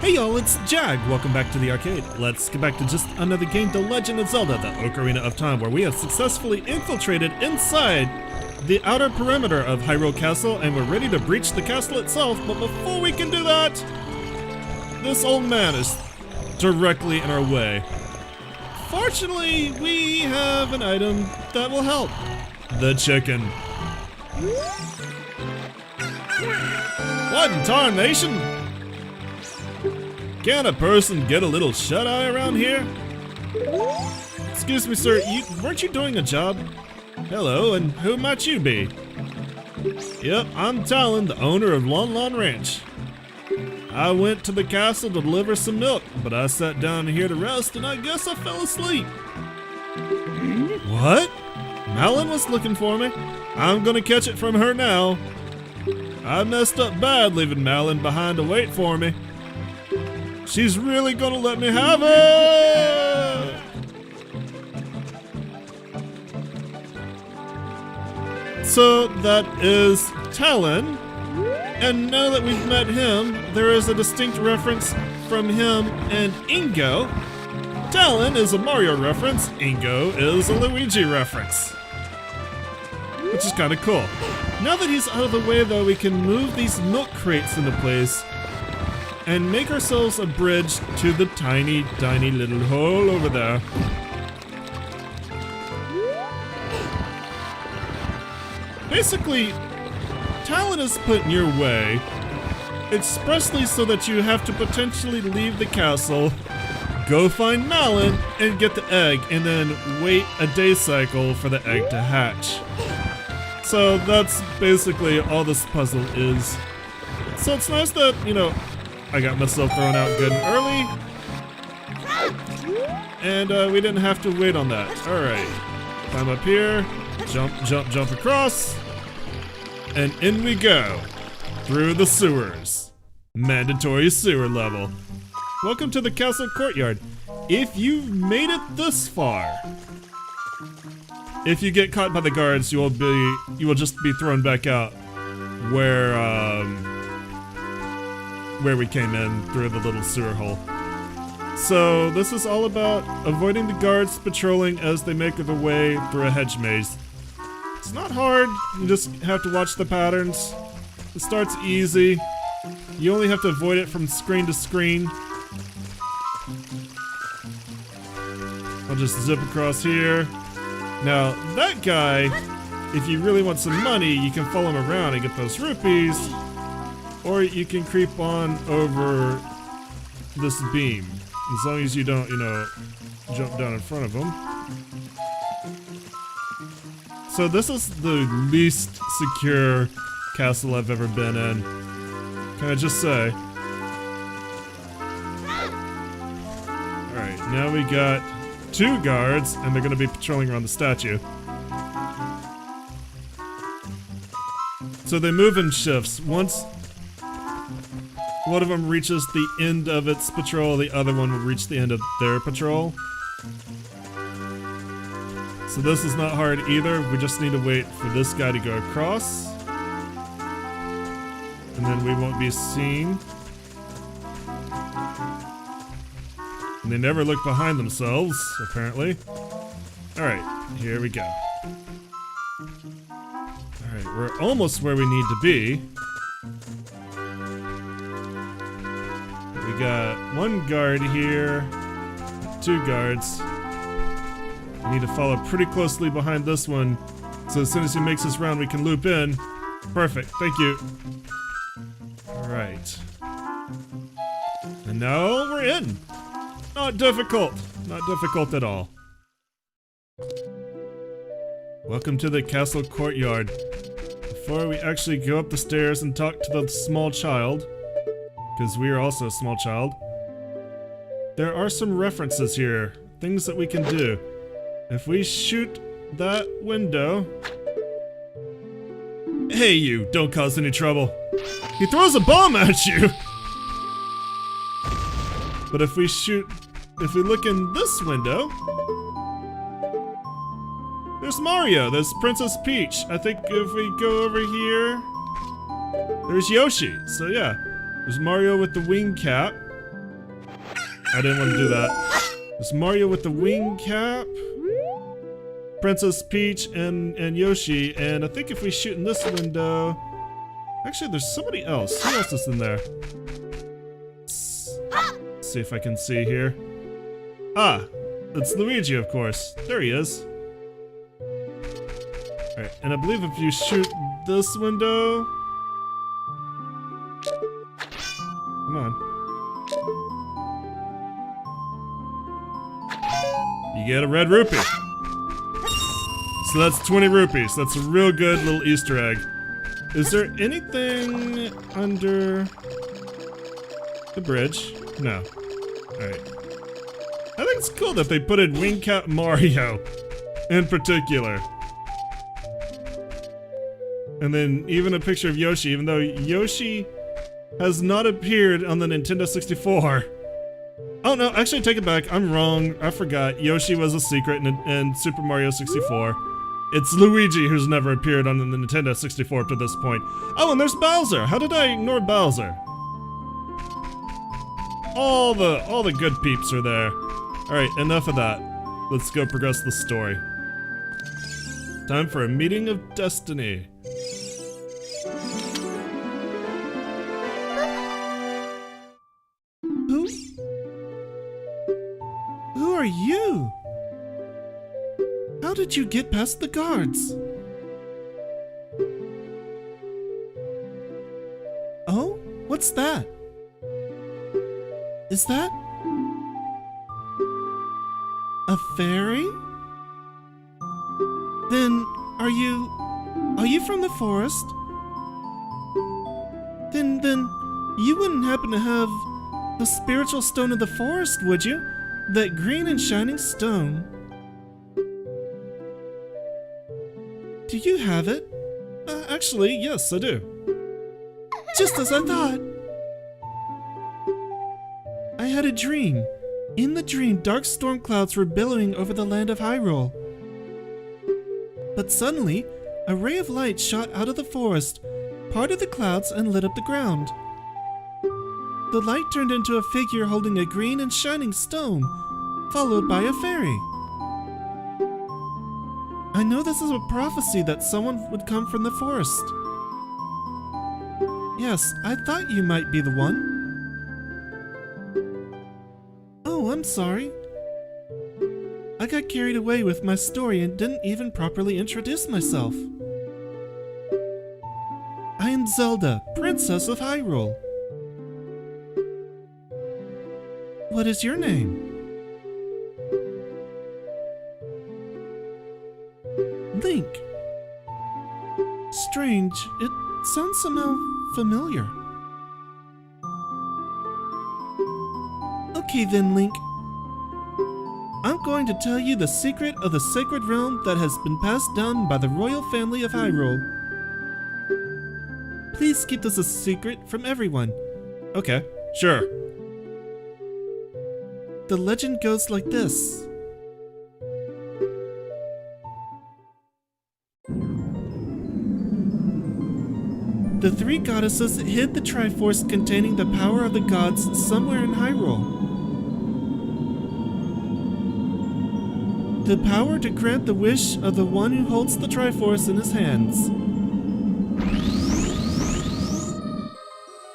Hey y'all, it's Jag. Welcome back to the arcade. Let's get back to just another game, The Legend of Zelda, the Ocarina of Time, where we have successfully infiltrated inside the outer perimeter of Hyrule Castle, and we're ready to breach the castle itself. But before we can do that, this old man is directly in our way. Fortunately, we have an item that will help. The chicken. What in tarnation? Can a person get a little shut-eye around here? Excuse me, sir, weren't you doing a job? Hello, and who might you be? Yep, I'm Talon, the owner of Lon Lon Ranch. I went to the castle to deliver some milk, but I sat down here to rest and I guess I fell asleep. What? Malin was looking for me. I'm gonna catch it from her now. I messed up bad leaving Malin behind to wait for me. She's really gonna let me have it! So that is Talon, and now that we've met him, there is a distinct reference from him and Ingo. Talon is a Mario reference, Ingo is a Luigi reference. Which is kinda cool. Now that he's out of the way though, we can move these milk crates into place and make ourselves a bridge to the tiny, tiny little hole over there. Basically, Talon is put in your way expressly so that you have to potentially leave the castle, go find Malin, and get the egg, and then wait a day cycle for the egg to hatch. So that's basically all this puzzle is. So it's nice that, you know, I got myself thrown out good and early, and we didn't have to wait on that. Alright, climb up here, jump, jump, jump across, and in we go, through the sewers. Mandatory sewer level. Welcome to the castle courtyard. If you've made it this far, if you get caught by the guards, you will just be thrown back out where we came in through the little sewer hole. So this is all about avoiding the guards patrolling as they make their way through a hedge maze. It's not hard, you just have to watch the patterns. It starts easy. You only have to avoid it from screen to screen. I'll just zip across here. Now, that guy, if you really want some money, you can follow him around and get those rupees. Or you can creep on over this beam, as long as you don't, you know, jump down in front of them. So this is the least secure castle I've ever been in. Can I just say? Alright, now we got 2 guards, and they're gonna be patrolling around the statue. So they move in shifts. Once one of them reaches the end of its patrol, the other one will reach the end of their patrol. So this is not hard either, we just need to wait for this guy to go across. And then we won't be seen. And they never look behind themselves, apparently. Alright, here we go. Alright, we're almost where we need to be. We got 1 guard here, 2 guards. We need to follow pretty closely behind this one, so as soon as he makes his round we can loop in. Perfect, thank you. Alright. And now we're in. Not difficult at all. Welcome to the castle courtyard. Before we actually go up the stairs and talk to the small child, because we are also a small child, there are some references here, things that we can do. If we shoot that window... Hey you, don't cause any trouble. He throws a bomb at you! But if we look in this window, there's Mario, there's Princess Peach. I think if we go over here, there's Yoshi. So yeah, there's Mario with the wing cap. I didn't want to do that. There's Mario with the wing cap. Princess Peach and Yoshi. And I think if we shoot in this window... Actually, there's somebody else. Who else is in there? Let's see if I can see here. Ah, it's Luigi, of course. There he is. Alright, and I believe if you shoot this window... Come on. You get a red rupee. So that's 20 rupees. That's a real good little Easter egg. Is there anything under the bridge? No. Alright. I think it's cool that they put in Wing Cap Mario in particular. And then even a picture of Yoshi, even though Yoshi has not appeared on the Nintendo 64. Oh no, actually take it back. I'm wrong. I forgot. Yoshi was a secret in Super Mario 64. It's Luigi who's never appeared on the Nintendo 64 to this point. Oh, and there's Bowser. How did I ignore Bowser? All the good peeps are there. All right, enough of that. Let's go progress the story. Time for a meeting of destiny. Who are you? How did you get past the guards? Oh? What's that? Is that... a fairy? Then, are you from the forest? Then, you wouldn't happen to have the spiritual stone of the forest, would you? That green and shining stone. Do you have it? Actually, yes, I do. Just as I thought. I had a dream. In the dream, dark storm clouds were billowing over the land of Hyrule. But suddenly, a ray of light shot out of the forest, parted the clouds, and lit up the ground. The light turned into a figure holding a green and shining stone, followed by a fairy. I know this is a prophecy that someone would come from the forest. Yes, I thought you might be the one. Oh, I'm sorry. I got carried away with my story and didn't even properly introduce myself. I am Zelda, Princess of Hyrule. What is your name? Link. Strange, it sounds somehow familiar. Okay then, Link. I'm going to tell you the secret of the sacred realm that has been passed down by the royal family of Hyrule. Please keep this a secret from everyone. Okay, sure. The legend goes like this. The three goddesses hid the Triforce containing the power of the gods somewhere in Hyrule. The power to grant the wish of the one who holds the Triforce in his hands.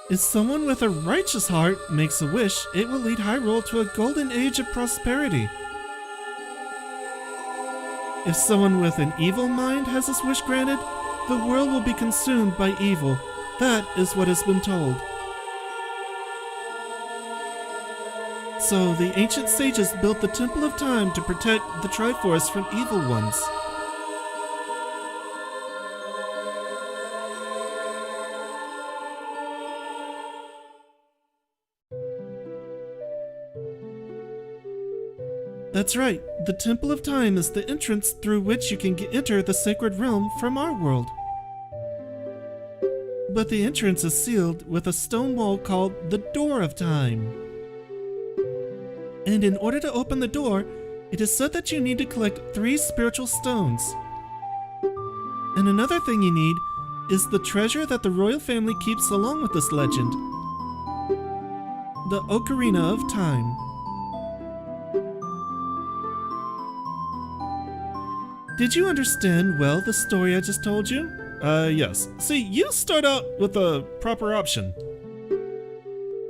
If someone with a righteous heart makes a wish, it will lead Hyrule to a golden age of prosperity. If someone with an evil mind has his wish granted, the world will be consumed by evil. That is what has been told. So the ancient sages built the Temple of Time to protect the Triforce from evil ones. That's right, the Temple of Time is the entrance through which you can enter the sacred realm from our world. But the entrance is sealed with a stone wall called the Door of Time. And in order to open the door, it is said that you need to collect 3 spiritual stones. And another thing you need is the treasure that the royal family keeps along with this legend. The Ocarina of Time. Did you understand well the story I just told you? Yes. See, you start out with a proper option.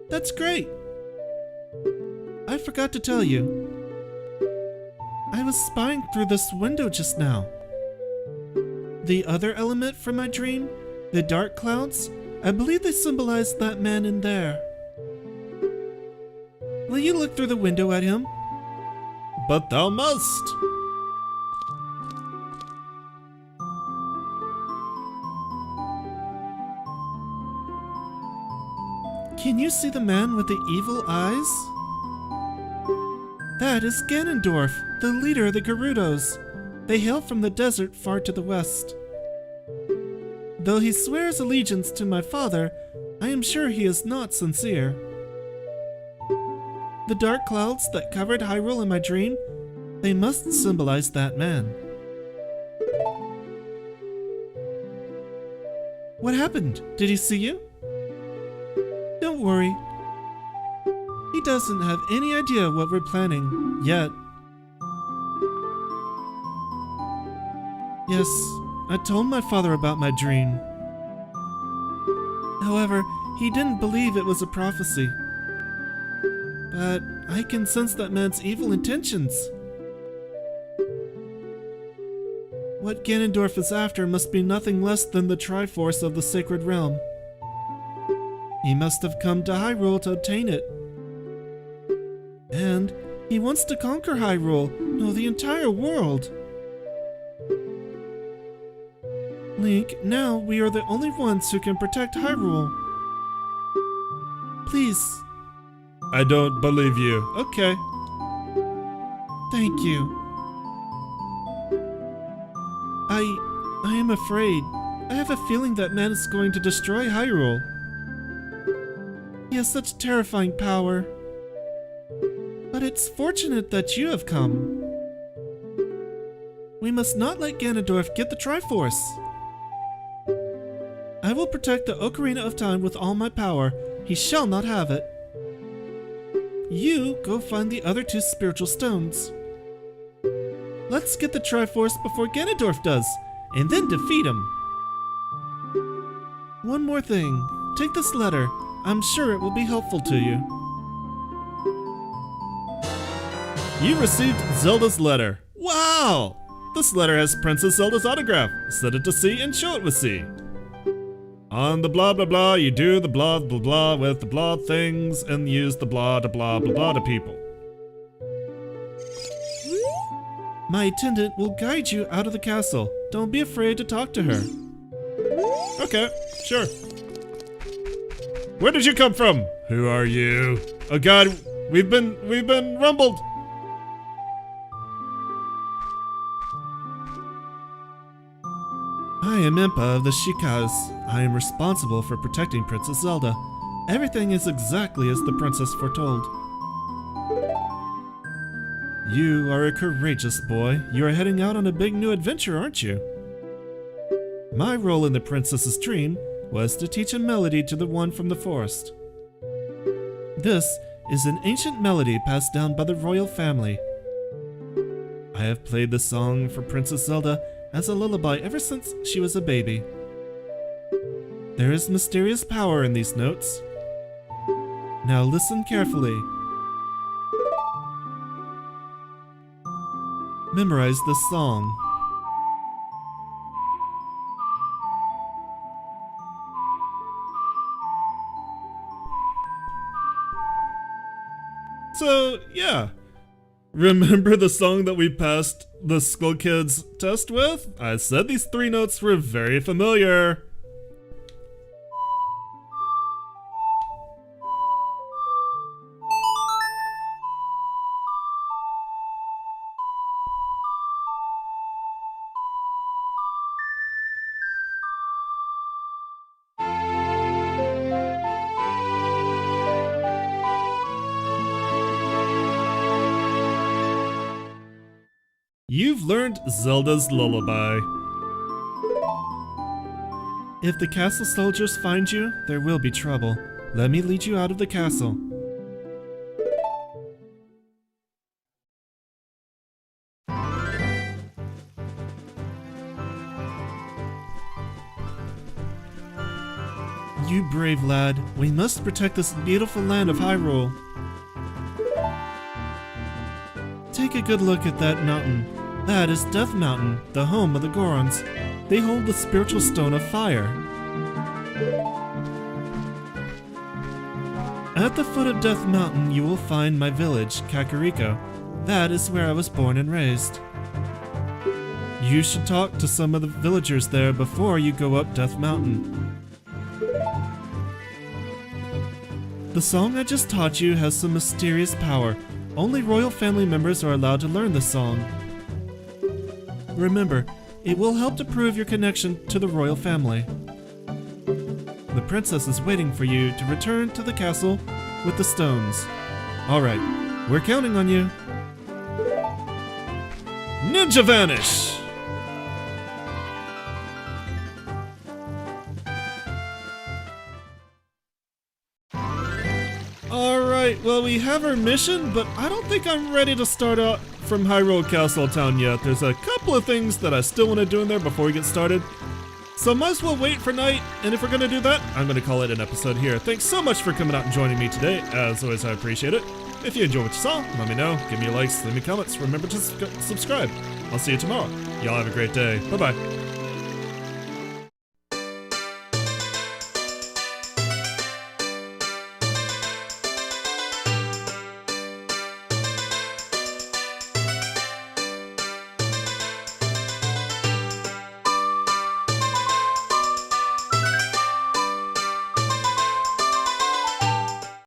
That's great. I forgot to tell you. I was spying through this window just now. The other element from my dream, the dark clouds, I believe they symbolize that man in there. Will you look through the window at him? But thou must. Can you see the man with the evil eyes? That is Ganondorf, the leader of the Gerudos. They hail from the desert far to the west. Though he swears allegiance to my father, I am sure he is not sincere. The dark clouds that covered Hyrule in my dream, they must symbolize that man. What happened? Did he see you? Don't worry. He doesn't have any idea what we're planning, yet. Yes, I told my father about my dream. However, he didn't believe it was a prophecy. But I can sense that man's evil intentions. What Ganondorf is after must be nothing less than the Triforce of the Sacred Realm. He must have come to Hyrule to obtain it. And he wants to conquer Hyrule, no, the entire world. Link, now we are the only ones who can protect Hyrule. Please. I don't believe you. Okay. Thank you. I am afraid. I have a feeling that man is going to destroy Hyrule. He has such terrifying power. But it's fortunate that you have come. We must not let Ganondorf get the Triforce. I will protect the Ocarina of Time with all my power. He shall not have it. You go find the other two spiritual stones. Let's get the Triforce before Ganondorf does, and then defeat him. One more thing. Take this letter. I'm sure it will be helpful to you. You received Zelda's letter. Wow! This letter has Princess Zelda's autograph. Send it to C and show it with C. On the blah blah blah, you do the blah blah blah with the blah things and use the blah to blah blah blah to people. My attendant will guide you out of the castle. Don't be afraid to talk to her. Okay, sure. Where did you come from? Who are you? Oh god, we've been rumbled. I am Impa of the Shikas. I am responsible for protecting Princess Zelda. Everything is exactly as the princess foretold. You are a courageous boy. You are heading out on a big new adventure, aren't you? My role in the princess's dream was to teach a melody to the one from the forest. This is an ancient melody passed down by the royal family. I have played the song for Princess Zelda as a lullaby ever since she was a baby. There is mysterious power in these notes. Now listen carefully. Memorize this song. So, yeah. Remember the song that we passed the Stalkids test with? I said these three notes were very familiar. You've learned Zelda's lullaby. If the castle soldiers find you, there will be trouble. Let me lead you out of the castle. brave lad. We must protect this beautiful land of Hyrule. Take a good look at that mountain. That is Death Mountain, the home of the Gorons. They hold the spiritual stone of fire. At the foot of Death Mountain, you will find my village, Kakariko. That is where I was born and raised. You should talk to some of the villagers there before you go up Death Mountain. The song I just taught you has some mysterious power. Only royal family members are allowed to learn the song. Remember, it will help to prove your connection to the royal family. The princess is waiting for you to return to the castle with the stones. Alright, we're counting on you. Ninja Vanish! Alright, well we have our mission, but I don't think I'm ready to start out from Hyrule Castle Town yet. There's a couple of things that I still want to do in there before we get started. So might as well wait for night, and if we're going to do that, I'm going to call it an episode here. Thanks so much for coming out and joining me today. As always, I appreciate it. If you enjoyed what you saw, let me know. Give me a like, leave me comments. Remember to subscribe. I'll see you tomorrow. Y'all have a great day. Bye-bye.